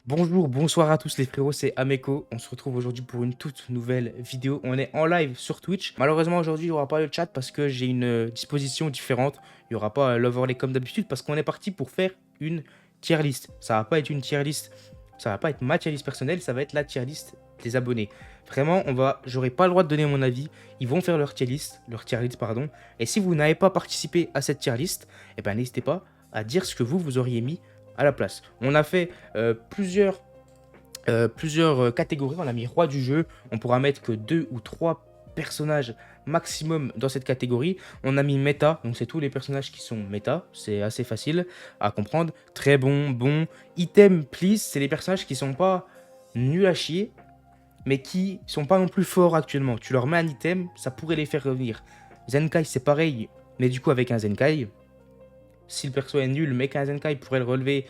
Bonjour, bonsoir à tous les frérots, c'est Ameko. On se retrouve aujourd'hui pour une toute nouvelle vidéo. On est en live sur Twitch. Malheureusement, aujourd'hui, il n'y aura pas le chat parce que j'ai une disposition différente. Il n'y aura pas l'overlay comme d'habitude parce qu'on est parti pour faire une tier list. Ça va pas être une tier list, ça va pas être ma tier list personnelle, ça va être la tier list des abonnés. Vraiment, j'aurai pas le droit de donner mon avis. Ils vont faire leur tier list, pardon. Et si vous n'avez pas participé à cette tier list, eh ben, n'hésitez pas à dire ce que vous auriez mis à la place. On a fait plusieurs catégories. On a mis roi du jeu. On pourra mettre que 2 ou 3 personnages maximum dans cette catégorie. On a mis méta, donc c'est tous les personnages qui sont méta. C'est assez facile à comprendre. Très bon, bon. Item, please, c'est les personnages qui sont pas nuls à chier, mais qui sont pas non plus forts actuellement. Tu leur mets un item, ça pourrait les faire revenir. Zenkai, c'est pareil, mais du coup avec un Zenkai. Si le perso est nul, mais qu'un Zenkai pourrait le relever,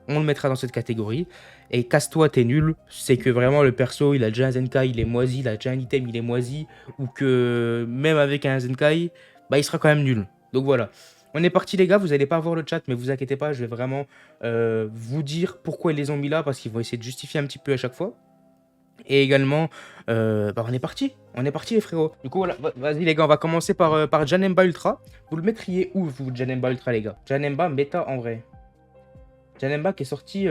on le mettra dans cette catégorie. Et casse-toi, t'es nul, c'est que vraiment le perso, il a déjà un Zenkai, il est moisi, il a déjà un item, il est moisi, ou que même avec un Zenkai, bah il sera quand même nul. Donc voilà. On est parti les gars, vous n'allez pas voir le chat, mais vous inquiétez pas, je vais vraiment vous dire pourquoi ils les ont mis là, parce qu'ils vont essayer de justifier un petit peu à chaque fois. Et également, bah on est parti les frérots. Du coup voilà, vas-y les gars, on va commencer par Janemba Ultra. Vous le mettriez où vous, Janemba Ultra les gars? Janemba méta en vrai. Janemba qui est sorti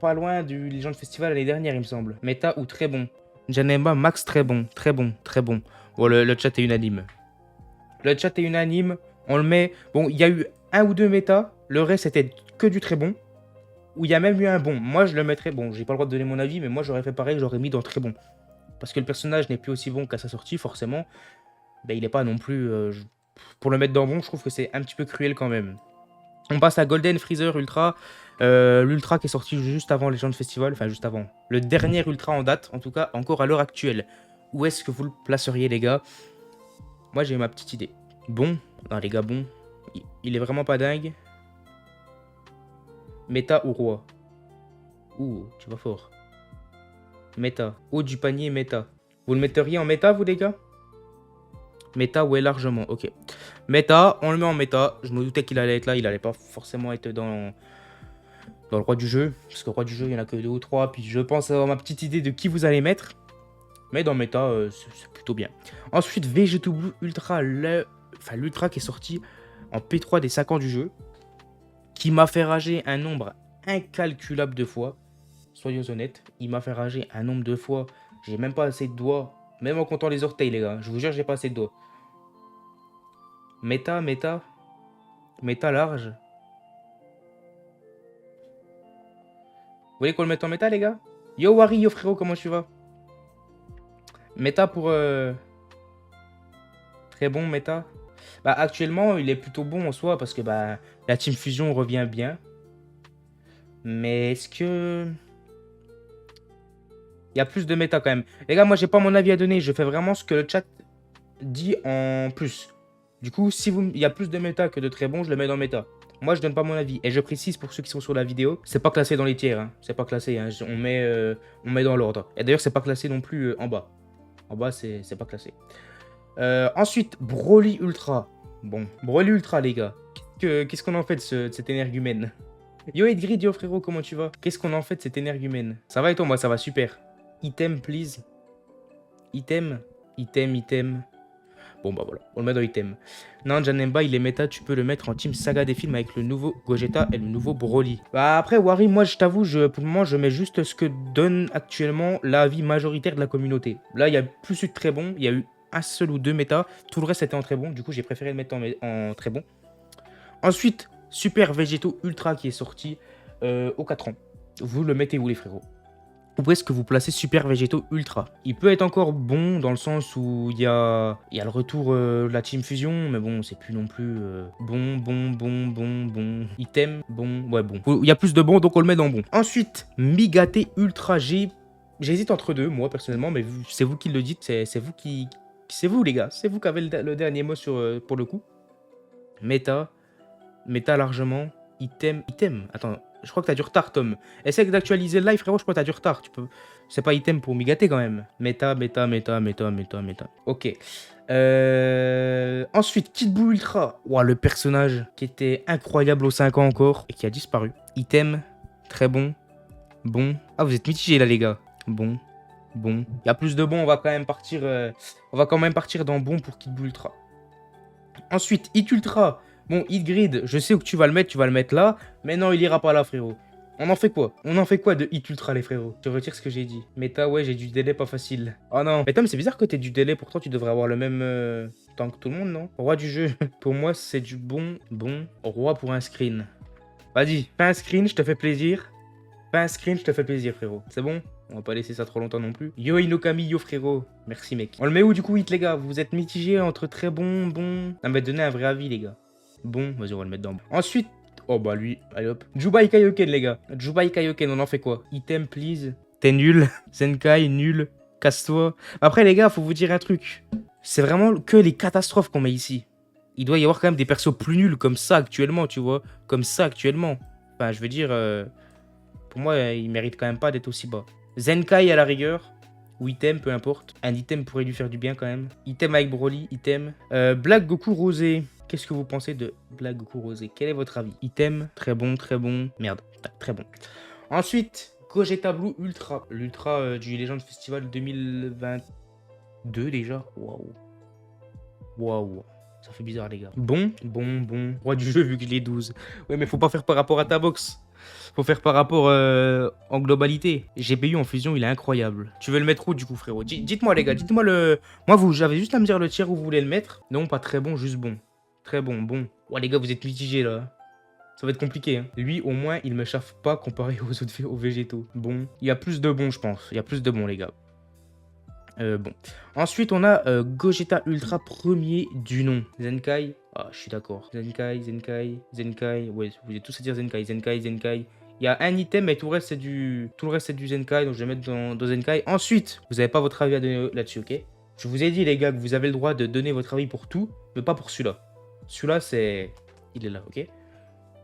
pas loin du Legend Festival l'année dernière, il me semble. Méta ou très bon. Janemba max très bon, très bon, très bon. Bon, le chat est unanime. Le chat est unanime, on le met. Bon, il y a eu un ou deux méta, le reste c'était que du très bon. Ou il y a même eu un bon. Moi je le mettrais, bon, j'ai pas le droit de donner mon avis, mais moi j'aurais fait pareil, j'aurais mis dans très bon. Parce que le personnage n'est plus aussi bon qu'à sa sortie, forcément. Ben, il est pas non plus. Pour le mettre dans bon, je trouve que c'est un petit peu cruel quand même. On passe à Golden Freezer Ultra. L'Ultra qui est sorti juste avant Legend Festival, enfin juste avant. Le dernier Ultra en date, en tout cas encore à l'heure actuelle. Où est-ce que vous le placeriez les gars? Moi j'ai ma petite idée. Bon, non les gars bon. Il est vraiment pas dingue. Méta ou roi? Ouh, tu vas fort. Méta. Haut du panier méta. Vous le metteriez en méta vous les gars? Méta, ouais, largement, ok. Méta, on le met en méta. Je me doutais qu'il allait être là, il allait pas forcément être dans le roi du jeu. Parce que roi du jeu, il y en a que 2 ou 3. Puis je pense avoir ma petite idée de qui vous allez mettre. Mais dans méta, c'est plutôt bien. Ensuite, Vegeto Blue Ultra, l'Ultra qui est sorti en P3 des 5 ans du jeu. Qui m'a fait rager un nombre incalculable de fois. Soyons honnêtes, il m'a fait rager un nombre de fois. J'ai même pas assez de doigts. Même en comptant les orteils, les gars. Je vous jure, j'ai pas assez de doigts. Méta, méta. Méta large. Vous voulez qu'on le mette en méta, les gars? Yo, Wari, yo, frérot, comment tu vas? Méta pour... Très bon, méta. Bah, actuellement, il est plutôt bon en soi, parce que bah, la Team Fusion revient bien. Mais est-ce que... Il y a plus de méta, quand même. Les gars, moi, j'ai pas mon avis à donner. Je fais vraiment ce que le chat dit en plus. Du coup, si il y a plus de méta que de très bon, je le mets dans méta. Moi, je donne pas mon avis. Et je précise pour ceux qui sont sur la vidéo, c'est pas classé dans les tiers. Hein. C'est pas classé. Hein. On met dans l'ordre. Et d'ailleurs, c'est pas classé non plus en bas. En bas, c'est pas classé. Ensuite, Broly Ultra. Bon, Broly Ultra, les gars. Qu'est-ce qu'on en fait de cet énergumène? Yo, Edgrid, yo, frérot, comment tu vas? Qu'est-ce qu'on en fait de cet énergumène? Ça va et toi? Moi, ça va super. Item, please. Item. Item, item. Bon bah voilà, on le met dans item. Non, Janemba, il est méta, tu peux le mettre en team saga des films avec le nouveau Gogeta et le nouveau Broly. Bah après, Wari, moi je t'avoue, pour le moment, je mets juste ce que donne actuellement l'avis majoritaire de la communauté. Là, il y a plus eu de très bon, il y a eu un seul ou deux méta, tout le reste était en très bon, du coup j'ai préféré le mettre en très bon. Ensuite, Super Vegeto Ultra qui est sorti aux 4 ans. Vous le mettez où les frérots? Où est-ce que vous placez Super Vegeto Ultra? Il peut être encore bon dans le sens où il y a le retour de la Team Fusion, mais bon, c'est plus non plus bon. Item, bon, ouais, bon. Il y a plus de bon, donc on le met dans bon. Ensuite, Migate Ultra G. J'hésite entre deux, moi, personnellement, mais c'est vous qui le dites, c'est vous qui... C'est vous, les gars. C'est vous qui avez le dernier mot sur, pour le coup. Méta. Méta largement. Item. Attends, je crois que t'as du retard, Tom. Essaye d'actualiser le live, frérot, je crois que t'as du retard. C'est pas item pour m'y gâter quand même. Méta. Ok. Ensuite, Kid Buu Ultra. Ouah, le personnage qui était incroyable aux 5 ans encore et qui a disparu. Item, très bon. Bon. Ah, vous êtes mitigés là, les gars. Bon. Bon. Il y a plus de bon, on va quand même partir, dans bon pour Kid Blue Ultra. Ensuite, Hit Ultra. Bon, Hit Grid, je sais où que tu vas le mettre là. Mais non, il ira pas là, frérot. On en fait quoi? On en fait quoi de Hit Ultra, les frérots? Je retire ce que j'ai dit. Méta, ouais, j'ai du délai pas facile. Oh non. Mais Tom, c'est bizarre que t'aies du délai. Pourtant, tu devrais avoir le même temps que tout le monde, non? Roi du jeu. Pour moi, c'est du bon. Roi pour un screen. Vas-y, fais un screen, je te fais plaisir. Fais un screen, je te fais plaisir, frérot. C'est bon? On va pas laisser ça trop longtemps non plus. Yo Inokami, yo frérot. Merci mec. On le met où du coup, Hit, les gars? Vous êtes mitigés entre très bon. Non mais donnez un vrai avis, les gars. Bon, vas-y, on va le mettre dans. Ensuite, oh bah lui, allez hop. Jubai Kaioken, les gars. Jubai Kaioken, on en fait quoi? Item, please. T'es nul. Zenkai, nul. Casse-toi. Après, les gars, faut vous dire un truc. C'est vraiment que les catastrophes qu'on met ici. Il doit y avoir quand même des persos plus nuls comme ça actuellement, tu vois. Comme ça actuellement. Enfin, je veux dire, pour moi, il mérite quand même pas d'être aussi bas. Zenkai à la rigueur. Ou item, peu importe. Un item pourrait lui faire du bien quand même. Item avec Broly, item. Black Goku Rosé. Qu'est-ce que vous pensez de Black Goku Rosé? Quel est votre avis? Item, très bon, très bon. Merde, très bon. Ensuite, Gogeta Blue Ultra. L'Ultra du Legend Festival 2022 déjà. Waouh. Waouh. Ça fait bizarre, les gars. Bon. Roi du jeu vu que je l'ai 12. Ouais, mais faut pas faire par rapport à ta box. Faut faire par rapport en globalité. GPU en fusion, il est incroyable. Tu veux le mettre où du coup, frérot? Dites-moi, les gars, dites-moi le. Moi, j'avez juste à me dire le tiers où vous voulez le mettre. Non, pas très bon, juste bon. Très bon. Ouais, les gars, vous êtes mitigés là. Ça va être compliqué. Hein. Lui, au moins, il me chauffe pas comparé aux végétaux. Bon, il y a plus de bons, je pense. Il y a plus de bons, les gars. Bon. Ensuite, on a Gogeta Ultra premier du nom. Zenkai. Ah, je suis d'accord. Zenkai. Ouais, vous êtes tous à dire Zenkai. Il y a un item, mais tout le reste, c'est du Zenkai. Donc, je vais mettre dans Zenkai. Ensuite, vous n'avez pas votre avis à donner là-dessus, ok? Je vous ai dit, les gars, que vous avez le droit de donner votre avis pour tout, mais pas pour celui-là. Celui-là, c'est... Il est là, ok?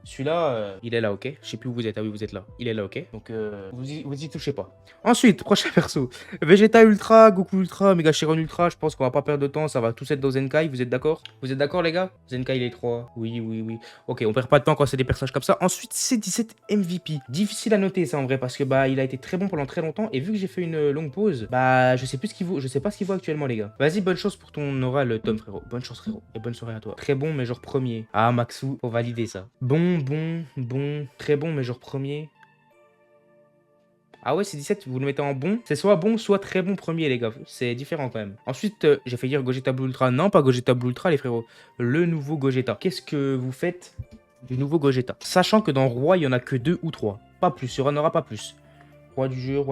Celui-là, il est là, ok? Je sais plus où vous êtes. Ah oui, vous êtes là. Il est là, ok? Donc, vous y touchez pas. Ensuite, prochain perso. Vegeta Ultra, Goku Ultra, Mega Chiron Ultra. Je pense qu'on va pas perdre de temps. Ça va tous être dans Zenkai. Vous êtes d'accord? Vous êtes d'accord, les gars? Zenkai, les 3. Oui. Ok, on perd pas de temps quand c'est des personnages comme ça. Ensuite, C17 MVP. Difficile à noter, ça, en vrai, parce que, bah, il a été très bon pendant très longtemps. Et vu que j'ai fait une longue pause, bah, je sais plus ce qu'il vaut. Je sais pas ce qu'il vaut actuellement, les gars. Vas-y, bonne chance pour ton oral, Tom, frérot. Bonne chance, frérot. Et bonne soirée à toi. Très bon, mais genre premier. Ah, Maxou, faut valider ça. Bon. Très bon, mais genre premier. Ah ouais, c'est 17, vous le mettez en bon. C'est soit bon, soit très bon premier, les gars. C'est différent quand même. Ensuite, j'ai fait dire Gogeta Blue Ultra. Non, pas Gogeta Blue Ultra, les frérots. Le nouveau Gogeta. Qu'est-ce que vous faites du nouveau Gogeta? Sachant que dans Roi, il y en a que 2 ou 3. Pas plus, il n'y en aura pas plus. Roi du jeu,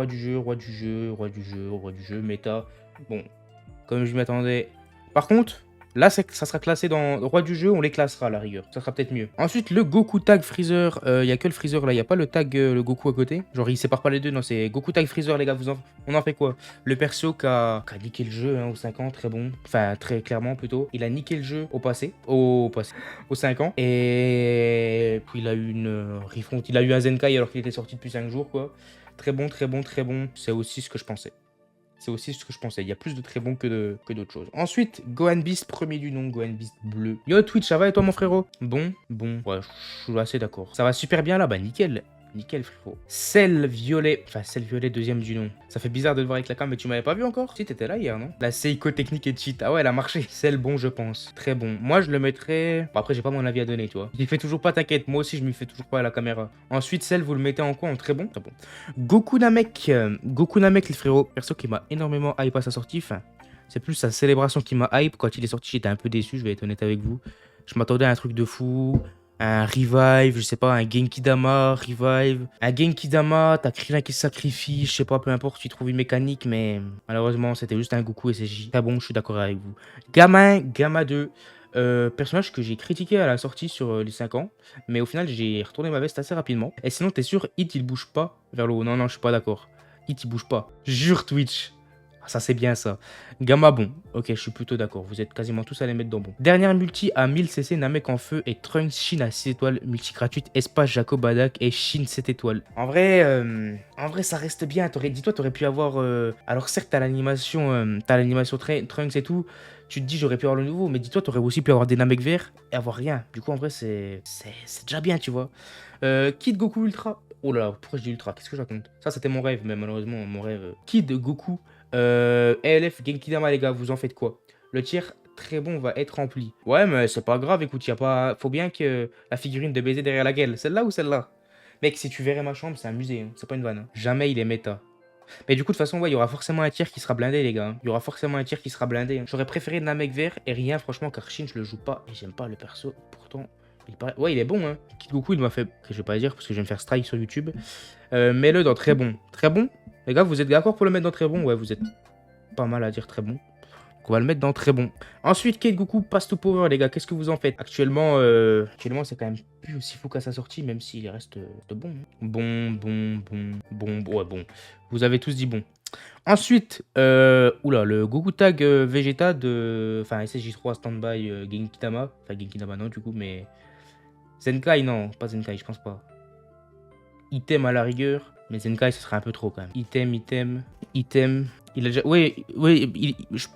méta. Bon, comme je m'attendais. Par contre, là, ça sera classé dans Roi du jeu, on les classera à la rigueur. Ça sera peut-être mieux. Ensuite, le Goku Tag Freezer. Il n'y a que le Freezer là, il n'y a pas le tag, le Goku à côté. Genre, il sépare pas les deux. Non, c'est Goku Tag Freezer, les gars. On en fait quoi? Le perso qui a niqué le jeu hein, aux 5 ans, très bon. Enfin, très clairement plutôt. Il a niqué le jeu au passé. Aux 5 ans. Et puis, il a eu une refonte. Il a eu un Zenkai alors qu'il était sorti depuis 5 jours, quoi. Très bon. C'est aussi ce que je pensais. Il y a plus de très bons que d'autres choses. Ensuite, Gohan Beast, premier du nom, Gohan Beast bleu. Yo Twitch, ça va et toi mon frérot? Bon. Ouais, je suis assez d'accord. Ça va super bien là, bah nickel. Nickel frérot. Celle violet, deuxième du nom. Ça fait bizarre de le voir avec la cam, mais tu m'avais pas vu encore? Si, t'étais là hier, non? La Seiko technique et cheat. Ah ouais, elle a marché. Celle bon, je pense. Très bon. Moi, je le mettrais... Bon, après, j'ai pas mon avis à donner, tu vois. Je m'y fais toujours pas, t'inquiète. Moi aussi, je m'y fais toujours pas à la caméra. Ensuite, celle, vous le mettez en quoi? En très bon? Très bon. Goku Namek, les frérots. Perso qui m'a énormément hype à sa sortie. Enfin, c'est plus sa célébration qui m'a hype. Quand il est sorti, j'étais un peu déçu, je vais être honnête avec vous. Je m'attendais à un truc de fou. Un revive, je sais pas, un Genki-Dama, revive. Un Genki-Dama, t'as Krillin qui se sacrifie, je sais pas, peu importe, tu trouves une mécanique, mais malheureusement, c'était juste un Goku SSJ. Très bon, je suis d'accord avec vous. Gamma 2, personnage que j'ai critiqué à la sortie sur les 5 ans, mais au final, j'ai retourné ma veste assez rapidement. Et sinon, t'es sûr, Hit, il bouge pas vers le haut? Non, je suis pas d'accord. Hit, il bouge pas. Jure Twitch. Ça, c'est bien ça. Gamma, bon. Ok, je suis plutôt d'accord. Vous êtes quasiment tous à les mettre dans bon. Dernière multi à 1000 CC, Namek en feu et Trunks Shin à 6 étoiles. Multi gratuite, Espace Jacob Badak et Shin 7 étoiles. En vrai, ça reste bien. Dis-toi, t'aurais pu avoir... Alors certes, t'as l'animation Trunks et tout. Tu te dis, j'aurais pu avoir le nouveau. Mais dis-toi, t'aurais aussi pu avoir des Namek verts et avoir rien. Du coup, en vrai, c'est déjà bien, tu vois. Kid Goku Ultra. Oh là, pourquoi je dis ultra? Qu'est-ce que je raconte? Ça, c'était mon rêve, mais malheureusement, mon rêve. Kid Goku, ELF, Genkidama, les gars, vous en faites quoi? Le tiers très bon va être rempli. Ouais, mais c'est pas grave, écoute, y a pas... faut bien que la figurine de baiser derrière la gueule. Celle-là ou celle-là? Mec, si tu verrais ma chambre, c'est un musée, hein. C'est pas une vanne, hein. Jamais il est méta. Mais du coup, de toute façon, ouais, il y aura forcément un tiers qui sera blindé, les gars, hein. Il y aura forcément un tiers qui sera blindé, hein. J'aurais préféré Namek vert et rien, franchement, car Shin, je le joue pas et j'aime pas le perso. Pourtant, ouais, il est bon, hein. Kid Goku, il m'a fait... Que je vais pas dire parce que je vais me faire strike sur YouTube. Mets-le dans très bon. Très bon? Les gars, vous êtes d'accord pour le mettre dans très bon? Ouais, vous êtes pas mal à dire très bon. Donc on va le mettre dans très bon. Ensuite, Kid Goku pass to power, les gars. Qu'est-ce que vous en faites? Actuellement, c'est quand même plus aussi fou qu'à sa sortie, même s'il reste bon, hein. Bon. Ouais, bon. Vous avez tous dit bon. Ensuite, oula, le Goku Tag Vegeta de... Enfin, SSJ3 Standby Genkidama. Enfin, Genkidama non, du coup, mais... Zenkai, non, pas Zenkai, je pense pas. Item à la rigueur, mais Zenkai, ce serait un peu trop quand même. Item. Il a déjà... Oui,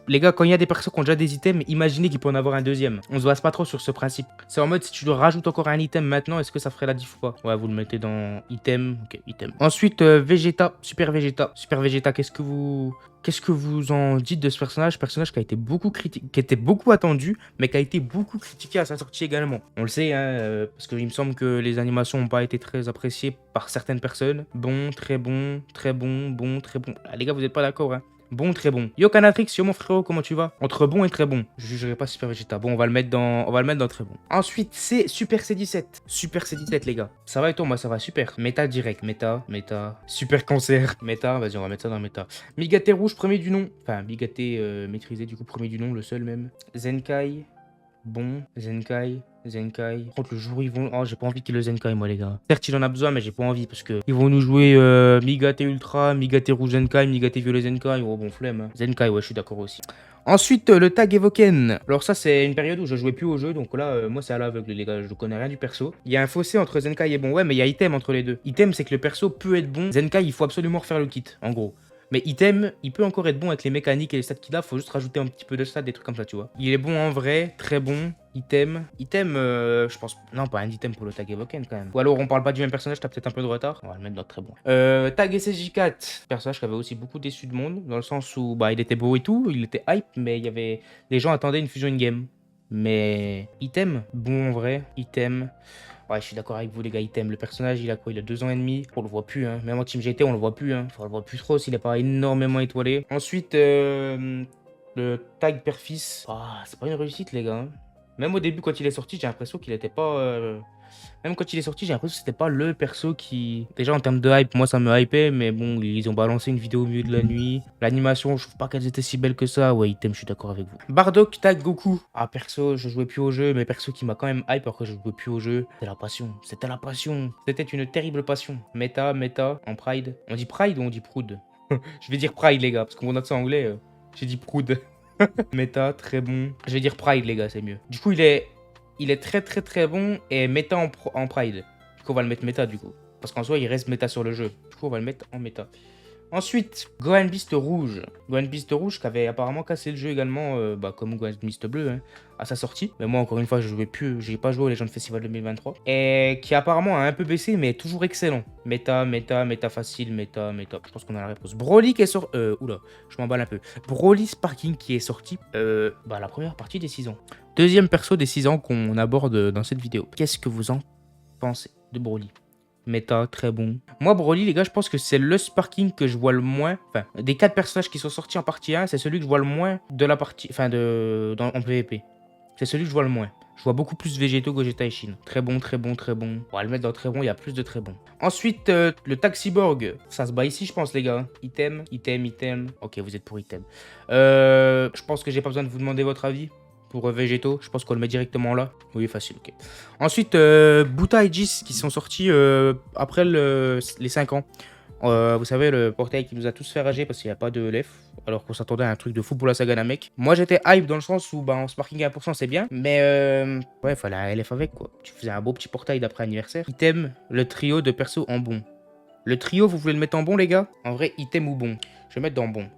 les gars, quand il y a des personnes qui ont déjà des items, imaginez qu'il peut en avoir un deuxième. On se base pas trop sur ce principe. C'est en mode, si tu le rajoutes encore un item maintenant, est-ce que ça ferait la diff ou pas? Ouais, vous le mettez dans item. Ok, item. Ensuite, Vegeta, Super Vegeta. Super Vegeta, qu'est-ce que vous en dites de ce personnage? Personnage qui a été beaucoup critiqué, qui était beaucoup attendu, mais qui a été beaucoup critiqué à sa sortie également. On le sait, hein, parce qu'il me semble que les animations n'ont pas été très appréciées par certaines personnes. Bon, très bon, très bon, bon, très bon. Ah, les gars, vous n'êtes pas d'accord, hein? Bon, très bon. Yo Canatrix, yo mon frérot, comment tu vas? Entre bon et très bon. Je jugerai pas Super Vegeta. Bon, on va le mettre dans très bon. Ensuite, c'est Super C17. Super C17, les gars. Ça va et toi? Moi, ça va super. Méta direct. Méta. Super cancer. Méta. Vas-y, on va mettre ça dans méta. Migaté rouge, premier du nom. Enfin, Migaté maîtrisé, du coup, premier du nom, le seul même. Zenkai. Bon. Zenkai. Par contre, le jour où ils vont... Oh, j'ai pas envie qu'il le Zenkai, moi, les gars. Certes, il en a besoin, mais j'ai pas envie parce que ils vont nous jouer Migaté Ultra, Migaté Rouge Zenkai, Migaté Violet Zenkai. Oh, bon, flemme, hein. Zenkai, ouais, je suis d'accord aussi. Ensuite, le tag Evoken. Alors ça, c'est une période où je jouais plus au jeu, donc là, moi, c'est à l'aveugle, les gars. Je connais rien du perso. Il y a un fossé entre Zenkai et bon. Ouais, mais il y a item entre les deux. Item, c'est que le perso peut être bon. Zenkai, il faut absolument refaire le kit, en gros. Mais item, il peut encore être bon avec les mécaniques et les stats qu'il a. Faut juste rajouter un petit peu de stats, des trucs comme ça, tu vois. Il est bon en vrai, très bon. Item, je pense... Non, pas un item pour le tag Evoken quand même. Ou alors on parle pas du même personnage, t'as peut-être un peu de retard. On va le mettre dans très bon. Tag SSJ4. Personnage qui avait aussi beaucoup déçu de monde. Dans le sens où, bah, il était beau et tout. Il était hype, mais il y avait... Les gens attendaient une fusion in-game. Mais... Item, bon en vrai. Item... Ouais, je suis d'accord avec vous, les gars. Item, le personnage, il a quoi? Il a 2 ans et demi. On le voit plus, hein. Même en Team GT, on le voit plus, hein. Enfin, on le voit plus trop s'il n'est pas énormément étoilé. Ensuite, le tag père-fils. Ah, c'est pas une réussite, les gars, hein. Même au début, quand il est sorti, j'ai l'impression qu'il était pas... Même quand il est sorti, j'ai l'impression que c'était pas le perso qui... Déjà, en termes de hype, moi, ça me hypait. Mais bon, ils ont balancé une vidéo au milieu de la nuit. L'animation, je trouve pas qu'elles étaient si belles que ça. Ouais, item, je suis d'accord avec vous. Bardock, tag Goku. Ah, perso, je jouais plus au jeu. Mais perso qui m'a quand même hype alors que je jouais plus au jeu. C'était la passion. C'était la passion. C'était une terrible passion. Méta, en Pride. On dit Pride ou on dit Proud? Je vais dire Pride, les gars. Parce que mon accent anglais, j'ai dit Proud. Méta, très bon. Je vais dire Pride, les gars, c'est mieux. Du coup, il est très bon et méta en Pride. Du coup, on va le mettre méta, du coup. Parce qu'en soi, il reste méta sur le jeu. Du coup, on va le mettre en méta. Ensuite, Gohan Beast rouge. Gohan Beast rouge qui avait apparemment cassé le jeu également, comme Gohan Beast bleu, hein, à sa sortie. Mais moi, encore une fois, je jouais plus, j'ai pas joué aux Legends Festival 2023. Et qui apparemment a un peu baissé, mais toujours excellent. Méta facile, méta. Je pense qu'on a la réponse. Broly qui est sorti... Oula, je m'emballe un peu. Broly Sparking qui est sorti, la première partie des 6 ans. Deuxième perso des 6 ans qu'on aborde dans cette vidéo. Qu'est-ce que vous en pensez de Broly? Méta, très bon. Moi, Broly, les gars, je pense que c'est le Sparking que je vois le moins. Enfin, des 4 personnages qui sont sortis en partie 1, c'est celui que je vois le moins de la partie... Enfin, en PvP. C'est celui que je vois le moins. Je vois beaucoup plus Végéto, Gogeta et Shin. Très bon. On va le mettre dans très bon, il y a plus de très bon. Ensuite, le Tag Cyborg. Ça se bat ici, je pense, les gars. Item. Ok, vous êtes pour item. Je pense que j'ai pas besoin de vous demander votre avis. Pour Végéto, je pense qu'on le met directement là. Oui, facile, ok. Ensuite, Buta et Jis qui sont sortis après les 5 ans. Vous savez, le portail qui nous a tous fait rager parce qu'il n'y a pas de LF. Alors qu'on s'attendait à un truc de fou pour la saga Namek. Moi, j'étais hype dans le sens où, en sparking à 1%, c'est bien. Mais, ouais, fallait un LF avec, quoi. Tu faisais un beau petit portail d'après anniversaire. Item, le trio de perso en bon. Le trio, vous voulez le mettre en bon, les gars? En vrai, item ou bon? Je vais mettre dans bon.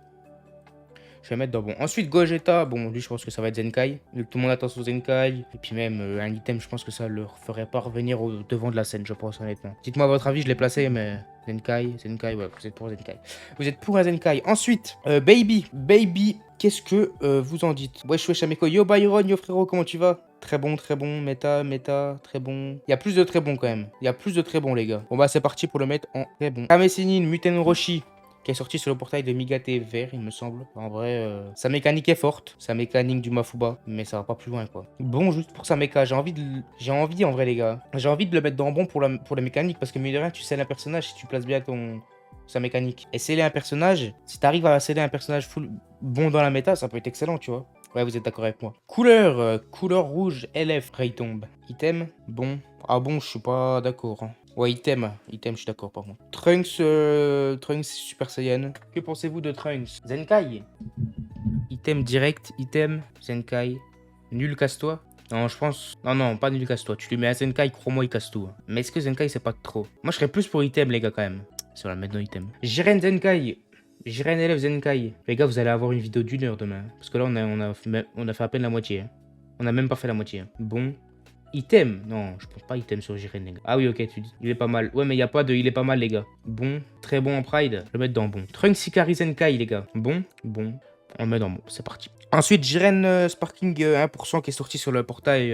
Je vais mettre dans bon. Ensuite, Gogeta. Bon, lui, je pense que ça va être Zenkai. Vu que tout le monde attend son Zenkai. Et puis même, un item, je pense que ça le ferait pas revenir au devant de la scène, je pense, honnêtement. Dites-moi votre avis, je l'ai placé, mais... Zenkai, ouais, vous êtes pour Zenkai. Vous êtes pour un Zenkai. Ensuite, Baby. Baby, qu'est-ce que vous en dites? Wesh, wesh, Ameko. Yo, Byron, yo, frérot, comment tu vas? Très bon, méta, très bon. Il y a plus de très bons quand même. Il y a plus de très bons, les gars. Bon, bah, c'est parti pour le mettre en très bon. Kamesinin, Muten Roshi, qui est sorti sur le portail de Migate vert, il me semble. En vrai, sa mécanique est forte. Sa mécanique du Mafuba, mais ça va pas plus loin, quoi. Bon, juste pour sa méca, j'ai envie, en vrai, les gars. J'ai envie de le mettre dans bon pour la mécanique, parce que, mine de rien, tu scelles un personnage si tu places bien sa mécanique. Et sceller un personnage, si t'arrives à sceller un personnage full bon dans la méta, ça peut être excellent, tu vois. Ouais, vous êtes d'accord avec moi. Couleur rouge, LF, Raytomb. Item, bon. Ah bon, je suis pas d'accord. Hein. Ouais, item, je suis d'accord par contre. Trunks Super Saiyan. Que pensez-vous de Trunks? Zenkai. Item direct, item, Zenkai. Nul casse-toi. Non, je pense... Non, pas nul casse-toi. Tu lui mets un Zenkai, crois-moi, il casse tout. Mais est-ce que Zenkai, c'est pas trop? Moi, je serais plus pour item, les gars, quand même. Si on la met dans item. Jiren Zenkai. Jiren élève Zenkai. Les gars, vous allez avoir une vidéo d'1 heure demain. Parce que là, on a fait à peine la moitié. Hein. On a même pas fait la moitié. Hein. Bon. Item. Non, je pense pas item sur Jiren, les gars. Ah oui, ok, tu dis. Il est pas mal. Ouais, mais il y a pas de... Il est pas mal, les gars. Bon. Très bon en Pride. Je vais le mettre dans bon. Trunks Hikari Zenkai, les gars. Bon. On le met dans bon. C'est parti. Ensuite, Jiren Sparking 1% qui est sorti sur le portail.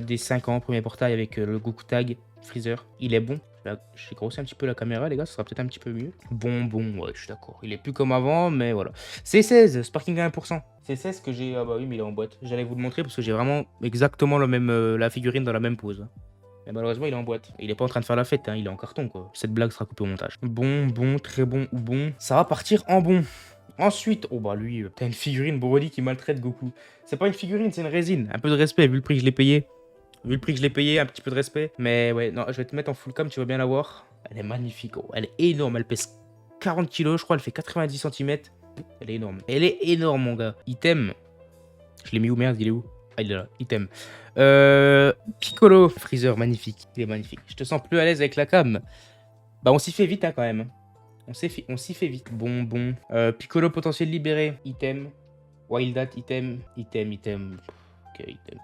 Des 5 ans. Premier portail avec le Goku Tag. Freezer. Il est bon. Là, j'ai grossi un petit peu la caméra, les gars, ça sera peut-être un petit peu mieux. Bon, ouais, je suis d'accord. Il est plus comme avant, mais voilà. C16, Sparking à 1%. C16 que j'ai... Ah bah oui, mais il est en boîte. J'allais vous le montrer parce que j'ai vraiment exactement le même, la figurine dans la même pose. Mais malheureusement, il est en boîte. Il est pas en train de faire la fête, hein, il est en carton, quoi. Cette blague sera coupée au montage. Bon, très bon ou bon. Ça va partir en bon. Ensuite, oh bah lui, t'as une figurine Broly qui maltraite Goku. C'est pas une figurine, c'est une résine. Un peu de respect, vu le prix que je l'ai payé. Vu le prix que je l'ai payé, un petit peu de respect. Mais ouais, non, je vais te mettre en full cam, tu vas bien la voir. Elle est magnifique, oh. Elle est énorme. Elle pèse 40 kilos, je crois. Elle fait 90 cm. Elle est énorme. Elle est énorme, mon gars. Item. Je l'ai mis où, merde? Il est où? Ah, il est là. Item. Piccolo. Freezer, magnifique. Il est magnifique. Je te sens plus à l'aise avec la cam. Bah, on s'y fait vite, hein, quand même. On s'y fait vite. Bon. Piccolo potentiel libéré. Item. Wildat, item. Ok, item.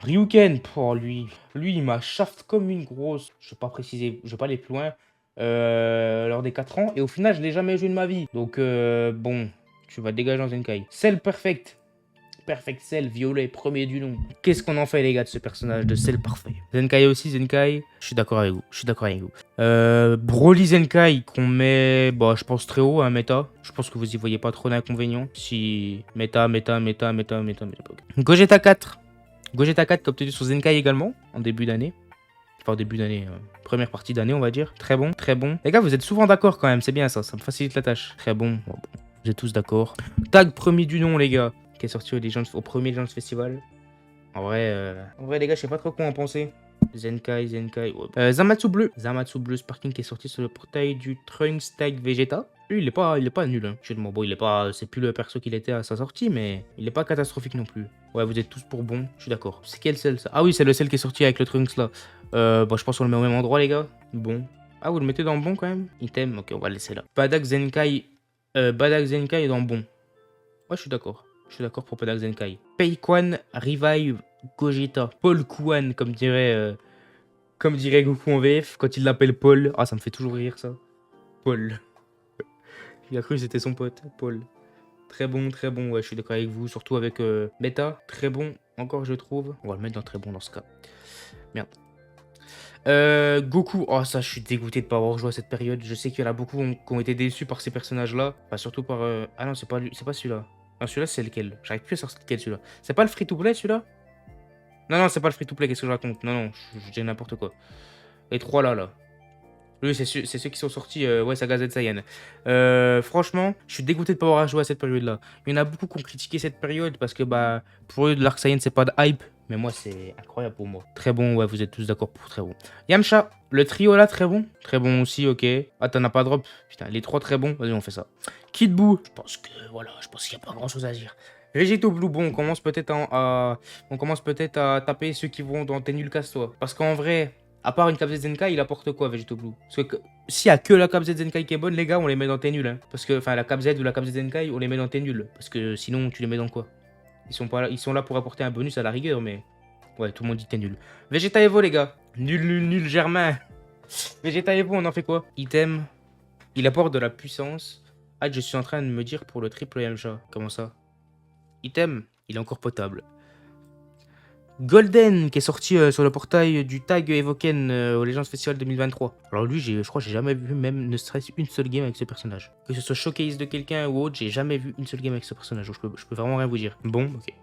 Ryuken, oh, lui, il m'a shaft comme une grosse. Je vais pas préciser, je vais pas aller plus loin. Lors des 4 ans. Et au final, je l'ai jamais joué de ma vie. Donc, bon, tu vas dégager en Zenkai. Cell Perfect. Perfect Cell, violet, premier du nom. Qu'est-ce qu'on en fait, les gars, de ce personnage de Cell Parfait? Zenkai aussi, Zenkai. Je suis d'accord avec vous. Broly Zenkai, qu'on met, bah, je pense très haut, hein, méta. Je pense que vous y voyez pas trop d'inconvénients. Si. Méta. Gogeta 4. Gogeta 4 qui a obtenu son Zenkai également, en début d'année. Enfin, début d'année, première partie d'année, on va dire. Très bon. Les gars, vous êtes souvent d'accord quand même, c'est bien ça me facilite la tâche. Très bon. Vous êtes tous d'accord. Tag premier du nom, les gars, qui est sorti au premier Legends Festival. En vrai, les gars, je sais pas trop quoi en penser. Zenkai. Ouais. Zamatsu bleu, Sparking qui est sorti sur le portail du Trunks Tag Vegeta. Lui, il est pas nul. Hein. Bon, c'est plus le perso qu'il était à sa sortie, mais il est pas catastrophique non plus. Ouais, vous êtes tous pour bon, je suis d'accord. C'est quel sel ça? Ah oui, c'est le sel qui est sorti avec le Trunks là. Bon, je pense qu'on le met au même endroit, les gars. Bon. Ah, vous le mettez dans le bon quand même? Item, ok, on va le laisser là. Badak Zenkai est dans bon. Ouais, je suis d'accord. Pour Badak Zenkai. Peikwan Revive Gogeta. Paul Kwan, comme dirait Goku en VF, quand il l'appelle Paul. Ah, ça me fait toujours rire, ça. Paul. Il a cru que c'était son pote, Paul. Très bon, ouais, je suis d'accord avec vous. Surtout avec Beta. Très bon, encore, je trouve. On va le mettre dans très bon dans ce cas. Merde. Goku. Oh, ça, je suis dégoûté de pas avoir joué à cette période. Je sais qu'il y en a beaucoup qui ont été déçus par ces personnages-là. Enfin, surtout par... Ah non, c'est pas lui, c'est pas celui-là. Non, celui-là, c'est lequel? J'arrive plus à sortir lequel, celui-là. C'est pas le free-to-play, celui-là? Non, c'est pas le free-to-play, qu'est-ce que je raconte? Non, je dis n'importe quoi. Les trois là. Oui, c'est ceux qui sont sortis, ouais, Saga Z Saiyan. Franchement, je suis dégoûté de pas avoir joué à cette période-là. Il y en a beaucoup qui ont critiqué cette période parce que, bah, pour eux, l'Arc Saiyan, c'est pas de hype. Mais moi, c'est incroyable pour moi. Très bon, ouais, vous êtes tous d'accord pour très bon. Yamcha, le trio là, très bon. Très bon aussi, ok. Ah, t'en as pas drop. Putain, les trois très bons. Vas-y, on fait ça. Kid Buu. Je pense qu'il n'y a pas grand-chose à dire. Végéto Blue, bon, on commence peut-être à taper ceux qui vont dans T'es nul casse-toi. Parce qu'en vrai, À part une Cap Z Zenkai, il apporte quoi, Vegeto Blue? Parce que s'il y a que la Cap Z Zenkai qui est bonne, les gars, on les met dans tes nuls. Hein. Parce que, enfin, la Cap Z ou la Cap Z Zenkai, on les met dans tes nuls. Parce que sinon, tu les mets dans quoi? Ils sont pas là, ils sont là pour apporter un bonus à la rigueur, mais. Ouais, tout le monde dit que t'es nul. Vegeta Evo, les gars. Nul, nul, nul, Germain. Vegeta Evo, on en fait quoi? Item. Il apporte de la puissance. Ah, je suis en train de me dire pour le triple Yamcha. Comment ça? Item. Il est encore potable. Golden, qui est sorti sur le portail du tag Evoken au Legends Festival 2023. Alors lui, je crois que j'ai jamais vu même ne serait-ce une seule game avec ce personnage. Que ce soit showcase de quelqu'un ou autre, j'ai jamais vu une seule game avec ce personnage. Donc je peux vraiment rien vous dire. Bon, ok.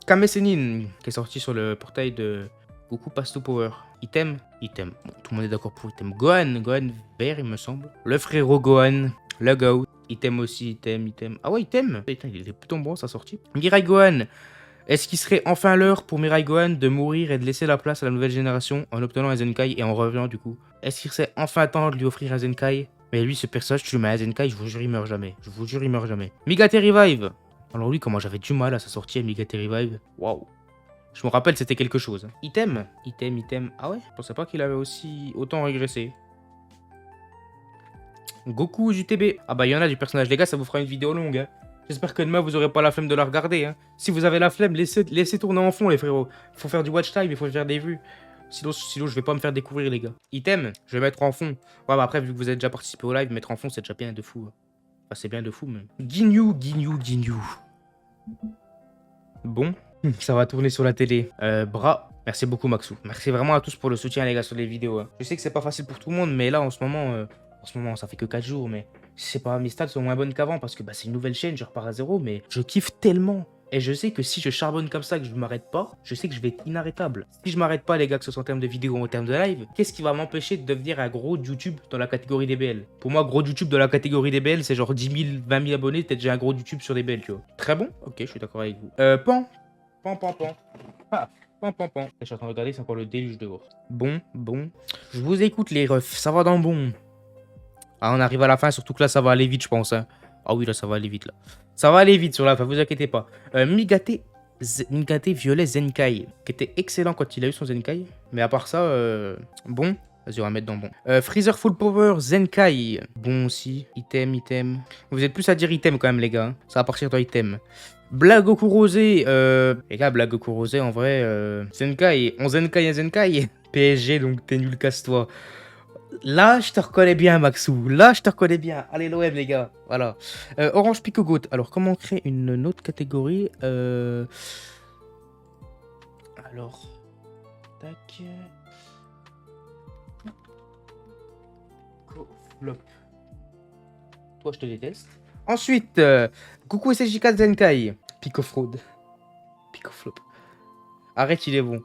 Kame Sennin, qui est sorti sur le portail de Goku Pass to Power. Item. Item. Bon, tout le monde est d'accord pour item. Gohan. Gohan vert, il me semble. Le frérot Gohan. Le Goat. Item aussi, item. Ah ouais, item. Putain, il est plutôt bon sa sortie. Mirai Gohan. Est-ce qu'il serait enfin l'heure pour Mirai Gohan de mourir et de laisser la place à la nouvelle génération en obtenant un Zenkai et en revenant du coup? Est-ce qu'il serait enfin temps de lui offrir un Zenkai? Mais lui, ce personnage, tu lui mets un Zenkai, je vous jure, il meurt jamais. Je vous jure, il meurt jamais. Migate Revive. Alors lui, comment j'avais du mal à sa sortie à Migate Revive. Waouh. Je me rappelle, c'était quelque chose. Item. Item. Ah ouais? Je pensais pas qu'il avait aussi autant régressé. Goku UTB. Ah bah, il y en a du personnage. Les gars, ça vous fera une vidéo longue. Hein. J'espère que demain, vous aurez pas la flemme de la regarder. Hein. Si vous avez la flemme, laissez tourner en fond, les frérots. Faut faire du watch time, il faut faire des vues. Sinon, je vais pas me faire découvrir, les gars. Item, je vais mettre en fond. Ouais, bah après, vu que vous avez déjà participé au live, mettre en fond, c'est déjà bien de fou. Enfin, c'est bien de fou, mais... Ginyu. Bon, ça va tourner sur la télé. Bras. Merci beaucoup, Maxou. Merci vraiment à tous pour le soutien, les gars, sur les vidéos. Hein. Je sais que c'est pas facile pour tout le monde, mais là, en ce moment, ça fait que 4 jours, mais je sais pas, mes stats sont moins bonnes qu'avant parce que bah, c'est une nouvelle chaîne, je repars à zéro, mais je kiffe tellement. Et je sais que si je charbonne comme ça, que je ne m'arrête pas, je sais que je vais être inarrêtable. Si je m'arrête pas, les gars, que ce soit en termes de vidéo ou en termes de live, qu'est-ce qui va m'empêcher de devenir un gros YouTube dans la catégorie DBL? Pour moi, gros YouTube dans la catégorie DBL, c'est genre 10 000, 20 000 abonnés, peut-être j'ai un gros YouTube sur DBL, tu vois. Très bon? Ok, je suis d'accord avec vous. Pan. Ah, pan. Je suis en train de regarder, c'est encore le déluge dehors. Bon. Je vous écoute, les refs, ça va dans le bon. Ah, on arrive à la fin, surtout que là, ça va aller vite, je pense. Hein. Ah oui, là, ça va aller vite, là. Ça va aller vite sur la fin, vous inquiétez pas. Migate Violet Zenkai, qui était excellent quand il a eu son Zenkai. Mais à part ça, bon. Vas-y, on va mettre dans bon. Freezer Full Power Zenkai. Bon aussi. Item. Vous êtes plus à dire item quand même, les gars. Hein. Ça va partir dans item. Blagoku Rosé. Les gars, Blagoku Rosé, en vrai. Zenkai. On Zenkai. PSG, donc t'es nul, casse-toi. Là, je te reconnais bien, Maxou. Là, je te reconnais bien. Allez, l'OM, les gars. Voilà. Orange Pico Goat. Alors, comment créer une autre catégorie Alors, tac. Flop. Toi, je te déteste. Ensuite, Coucou SSJ4 Zenkai. Pico Fraude. Pico Flop. Arrête, il est bon.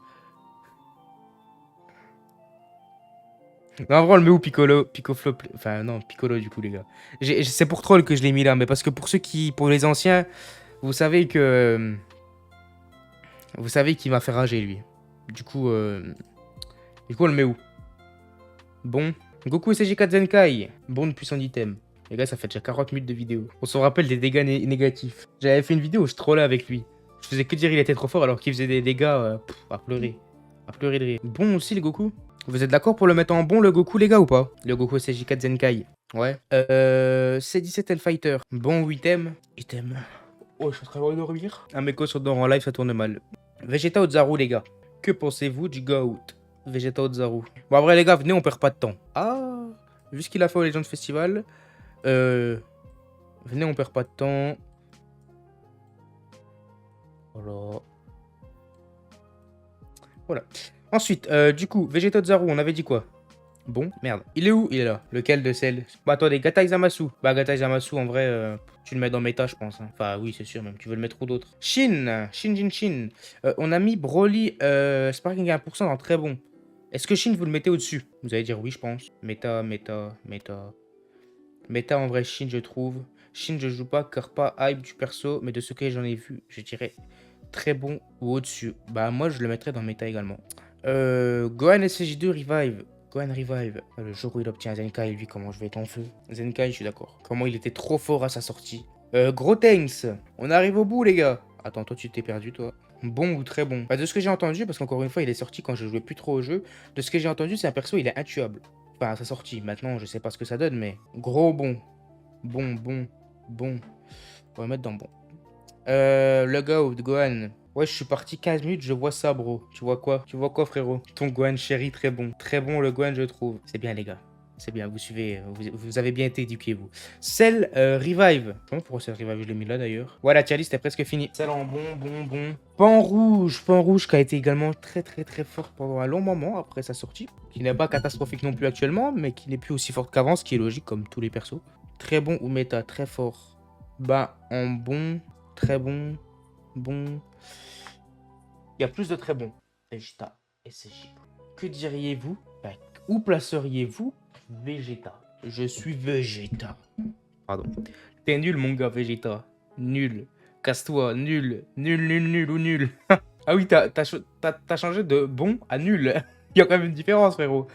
Non, en vrai, on le met où Piccolo? Flop. Enfin, non, Piccolo, du coup, les gars. C'est pour troll que je l'ai mis là, mais parce que pour ceux qui. Pour les anciens, vous savez que. Vous savez qu'il m'a fait rager, lui. Du coup, on le met où? Bon. Goku SG4 Zenkai. Bon depuis son item. Les gars, ça fait déjà 40 minutes de vidéo. On se rappelle des dégâts négatifs. J'avais fait une vidéo où je trollais avec lui. Je faisais que dire il était trop fort alors qu'il faisait des dégâts à pleurer. À pleurer de rire. Bon aussi, le Goku. Vous êtes d'accord pour le mettre en bon, le Goku, les gars, ou pas? Le Goku SG4 Zenkai. Ouais. C17 L-Fighter. Bon, item. Oh, je suis en train de dormir. Un mec sur en live, ça tourne mal. Vegeta Ozaru, les gars. Que pensez-vous du GOAT? Vegeta Ozaru. Bon, après, les gars, venez, on perd pas de temps. Ah, vu ce qu'il a fait au Legends Festival. Venez, on perd pas de temps. Voilà. Ensuite, du coup, Vegeta Ozaru, on avait dit quoi? Bon, merde. Il est où? Il est là. Lequel de celles? Bah, attendez, Gatai Zamasu. Bah, Gatai Zamasu, en vrai, tu le mets dans méta, je pense. Hein. Enfin, oui, c'est sûr, même. Tu veux le mettre où d'autre? Shin. On a mis Broly, Sparking à 1% dans très bon. Est-ce que Shin, vous le mettez au-dessus? Vous allez dire oui, je pense. Méta, en vrai, Shin, je trouve. Shin, je joue pas, car pas hype du perso, mais de ce que j'en ai vu, je dirais très bon ou au-dessus. Bah, moi, je le mettrais dans méta également. Gohan SSJ2 Revive. Le jour où il obtient Zenkai, lui, comment je vais être en feu. Zenkai, je suis d'accord. Comment il était trop fort à sa sortie. Gros Tanks. On arrive au bout, les gars. Attends, toi, tu t'es perdu, toi. Bon ou très bon. Bah, de ce que j'ai entendu, parce qu'encore une fois, il est sorti quand je jouais plus trop au jeu. De ce que j'ai entendu, c'est un perso, il est intuable. Enfin, à sa sortie. Maintenant, je sais pas ce que ça donne, mais gros bon. Bon. On va mettre dans bon. Logout, Gohan. Ouais, je suis parti 15 minutes, je vois ça, bro. Tu vois quoi? Tu vois quoi, frérot? Ton Gohan chéri, très bon. Très bon, le Gohan, je trouve. C'est bien, les gars. C'est bien, vous suivez, vous avez bien été éduqués, vous. Cell Revive. Bon, pourquoi Cell Revive, je l'ai mis là, d'ailleurs. Voilà, tier list est presque fini. Cell en bon. Pan rouge qui a été également très fort pendant un long moment après sa sortie. Qui n'est pas catastrophique non plus actuellement, mais qui n'est plus aussi forte qu'avant, ce qui est logique, comme tous les persos. Très bon ou méta, très fort. Bah, en bon, très bon. Il y a plus de très bons. Vegeta et SJ. Que diriez-vous? Bah, où placeriez-vous Vegeta? Je suis Vegeta. Pardon. T'es nul, mon gars, Vegeta. Nul. Casse-toi, nul. Nul ou nul. Ah oui, t'as changé de bon à nul. Il y a quand même une différence, frérot.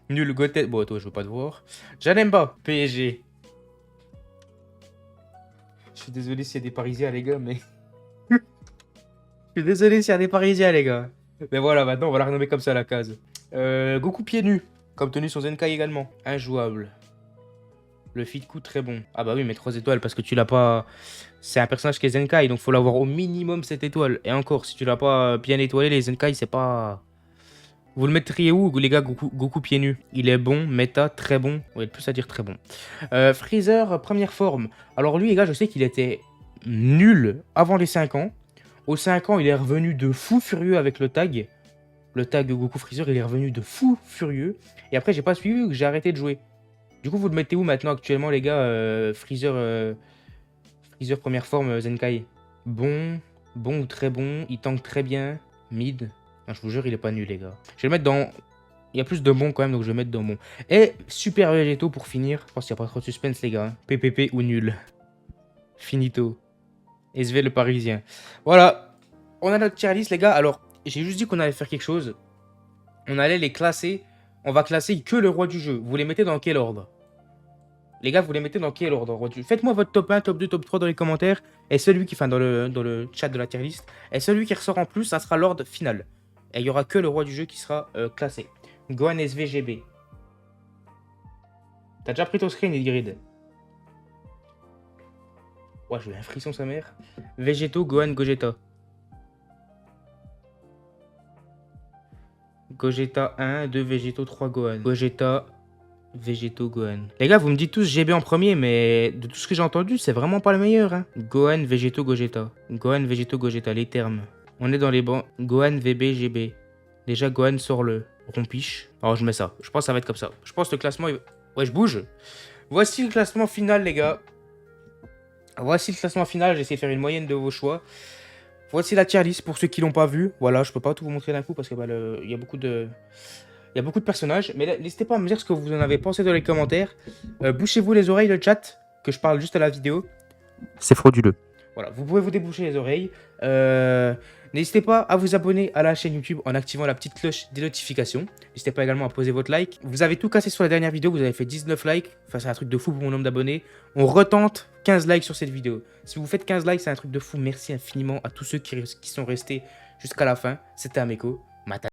Nul, Goten. Bon, toi, je veux pas te voir. Janemba, PSG. Je suis désolé s'il y a des Parisiens, les gars, mais... Je suis désolé s'il y a des Parisiens, les gars. Mais voilà, maintenant, on va la renommer comme ça, la case. Goku pieds nus. Comme tenue sur Zenkai également. Injouable. Le feed coup très bon. Ah bah oui, mais 3 étoiles parce que tu l'as pas... C'est un personnage qui est Zenkai, donc faut l'avoir au minimum 7 étoiles. Et encore, si tu l'as pas bien étoilé, les Zenkai, c'est pas... Vous le mettriez où, les gars, Goku pieds nus? Il est bon, méta, très bon. Ouais, plus à dire très bon. Freezer, première forme. Alors lui, les gars, je sais qu'il était nul avant les 5 ans. Aux 5 ans, il est revenu de fou furieux avec le tag. Le tag Goku Freezer, il est revenu de fou furieux. Et après, j'ai pas suivi, j'ai arrêté de jouer. Du coup, vous le mettez où maintenant actuellement, les gars? Freezer première forme Zenkai. Bon ou très bon. Il tank très bien. Mid. Non, je vous jure, il est pas nul, les gars. Je vais le mettre dans... Il y a plus de bon quand même, donc je vais mettre dans bon. Et Super Végéto pour finir. Je pense qu'il n'y a pas trop de suspense, les gars. PPP ou nul. Finito. SV le Parisien. Voilà. On a notre tier list, les gars. Alors, j'ai juste dit qu'on allait faire quelque chose. On allait les classer. On va classer que le roi du jeu. Vous les mettez dans quel ordre? Les gars, vous les mettez dans quel ordre? Faites-moi votre top 1, top 2, top 3 dans les commentaires. Et celui qui, enfin, dans le chat de la tier list. Et celui qui ressort en plus, ça sera l'ordre final. Et il n'y aura que le roi du jeu qui sera classé. Gohan SVGB. T'as déjà pris ton screen, Edgrid? Ouais, j'ai eu un frisson, sa mère. Végéto, Gohan, Gogeta. Gogeta 1, 2 Végéto, 3 Gohan. Gogeta, Végéto, Gohan. Les gars, vous me dites tous GB en premier, mais de tout ce que j'ai entendu, c'est vraiment pas le meilleur. Hein. Gohan, Végéto, Gogeta. Gohan, Végéto, Gogeta, les termes. On est dans les bancs. Gohan, VB, GB. Déjà, Gohan sort le rompiche. Alors, je mets ça. Je pense que ça va être comme ça. Je pense que le classement... Ouais, je bouge. Voici le classement final, les gars. Voici le classement final. J'essaie de faire une moyenne de vos choix. Voici la tier list pour ceux qui l'ont pas vu. Voilà, je peux pas tout vous montrer d'un coup parce que bah, il y a beaucoup de... Il y a beaucoup de personnages, mais n'hésitez pas à me dire ce que vous en avez pensé dans les commentaires. Bouchez-vous les oreilles, le chat, que je parle juste à la vidéo. C'est frauduleux. Voilà, vous pouvez vous déboucher les oreilles. N'hésitez pas à vous abonner à la chaîne YouTube en activant la petite cloche des notifications. N'hésitez pas également à poser votre like. Vous avez tout cassé sur la dernière vidéo, vous avez fait 19 likes. Enfin, c'est un truc de fou pour mon nombre d'abonnés. On retente 15 likes sur cette vidéo. Si vous faites 15 likes, c'est un truc de fou. Merci infiniment à tous ceux qui sont restés jusqu'à la fin. C'était Ameko.